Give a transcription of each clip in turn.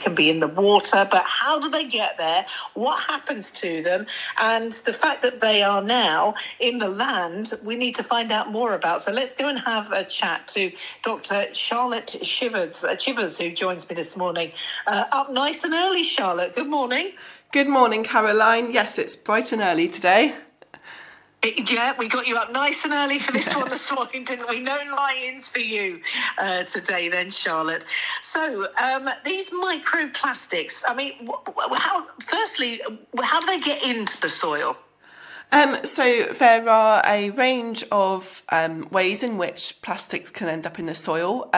can be in the water, but how do they get there? What happens to them? And the fact that they are now in the land, we need to find out more about. So let's go and have a chat to Dr. Charlotte Chivers, who joins me this morning. Up nice and early, Charlotte. Good morning. Good morning, Caroline. Yes, it's bright and early today. Yeah, we got you up nice and early for this one this morning, didn't we? No lie-ins for you today then, Charlotte. So these microplastics, I mean, how do they get into the soil? So there are a range of ways in which plastics can end up in the soil,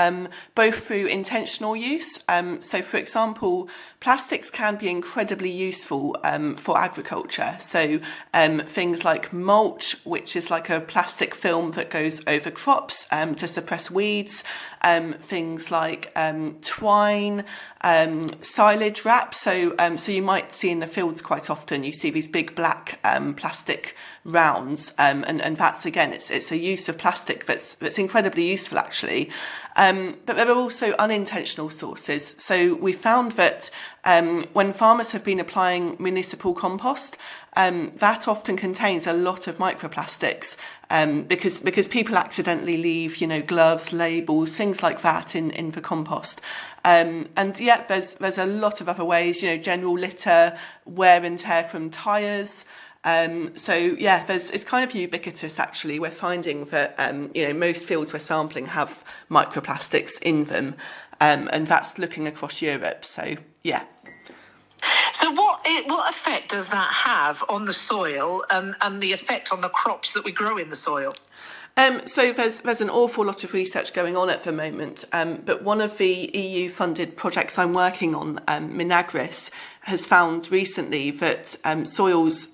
both through intentional use. So, for example, plastics can be incredibly useful for agriculture. So things like mulch, which is like a plastic film that goes over crops to suppress weeds. Things like twine, silage wrap. So you might see in the fields quite often, you see these big black plastic rounds, and that's, again, it's a use of plastic that's incredibly useful, actually. But there are also unintentional sources. So we found that when farmers have been applying municipal compost, that often contains a lot of microplastics, because people accidentally leave, gloves, labels, things like that in the compost. And yet there's a lot of other ways, general litter, wear and tear from tyres. It's kind of ubiquitous, actually. We're finding that, most fields we're sampling have microplastics in them, and that's looking across Europe. So, yeah. So what effect does that have on the soil and the effect on the crops that we grow in the soil? So there's an awful lot of research going on at the moment, but one of the EU-funded projects I'm working on, MINAGRIS, has found recently that soils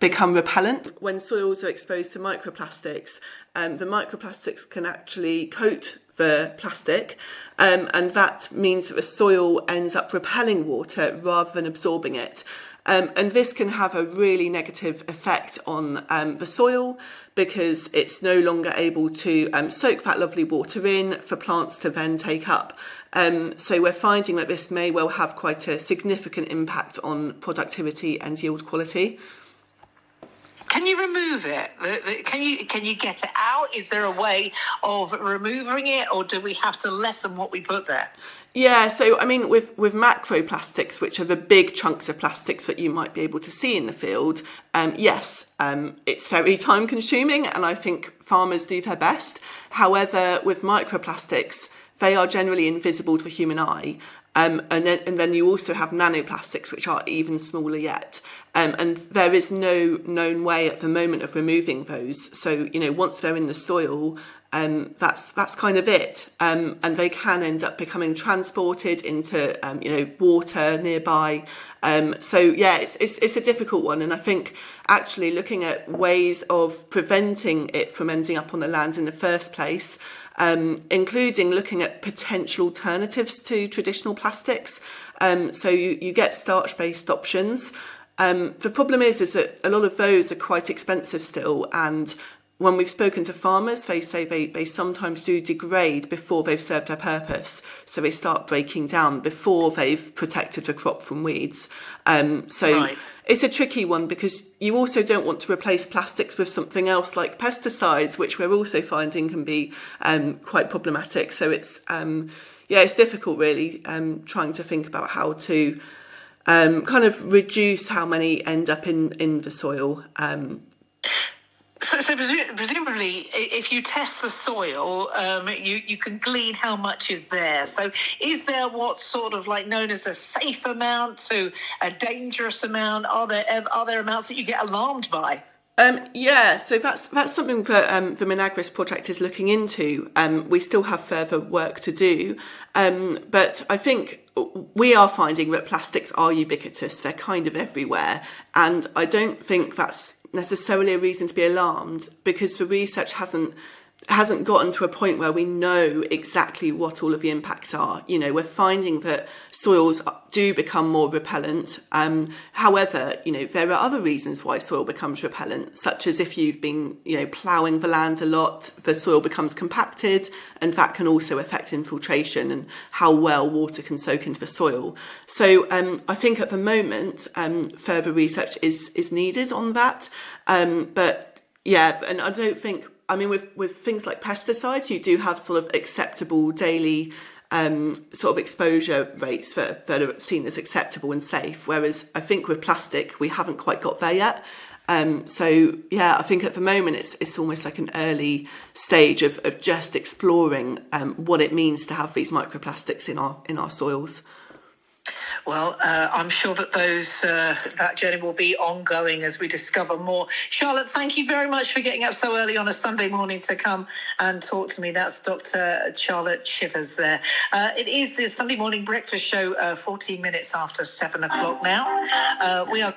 become repellent. When soils are exposed to microplastics, the microplastics can actually coat the plastic, and that means that the soil ends up repelling water rather than absorbing it. And this can have a really negative effect on the soil, because it's no longer able to soak that lovely water in for plants to then take up. So we're finding that this may well have quite a significant impact on productivity and yield quality. Can you remove it? Can you get it out? Is there a way of removing it, or do we have to lessen what we put there? Yeah, so I mean, with macroplastics, which are the big chunks of plastics that you might be able to see in the field, yes, it's very time consuming, and I think farmers do their best. However, with microplastics, they are generally invisible to the human eye. And then you also have nanoplastics, which are even smaller yet. And there is no known way at the moment of removing those. So, once they're in the soil, that's kind of it. And they can end up becoming transported into, water nearby. It's a difficult one. And I think actually looking at ways of preventing it from ending up on the land in the first place, including looking at potential alternatives to traditional plastics. So you get starch-based options. The problem is that a lot of those are quite expensive still, and when we've spoken to farmers, they say they sometimes do degrade before they've served their purpose. So they start breaking down before they've protected the crop from weeds. Right. It's a tricky one, because you also don't want to replace plastics with something else like pesticides, which we're also finding can be quite problematic. So it's difficult, really, trying to think about how to kind of reduce how many end up in the soil. So presumably, if you test the soil, you can glean how much is there. So is there what's sort of like known as a safe amount to a dangerous amount? Are there amounts that you get alarmed by? So that's something that the MINAGRIS project is looking into. We still have further work to do, but I think we are finding that plastics are ubiquitous. They're kind of everywhere, and I don't think that's necessarily a reason to be alarmed, because the research hasn't hasn't gotten to a point where we know exactly what all of the impacts are. You know, we're finding that soils do become more repellent. However, you know, there are other reasons why soil becomes repellent, such as if you've been, you know, ploughing the land a lot, the soil becomes compacted, and that can also affect infiltration and how well water can soak into the soil. So I think at the moment, further research is needed on that. But yeah, and I don't think, I mean, with things like pesticides, you do have sort of acceptable daily sort of exposure rates that are seen as acceptable and safe. Whereas I think with plastic, we haven't quite got there yet. So yeah, I think at the moment it's almost like an early stage of just exploring what it means to have these microplastics in our soils. Well, I'm sure that that journey will be ongoing as we discover more. Charlotte, thank you very much for getting up so early on a Sunday morning to come and talk to me. That's Dr. Charlotte Chivers there. It is the Sunday morning breakfast show, 14 minutes after 7 o'clock now. We are...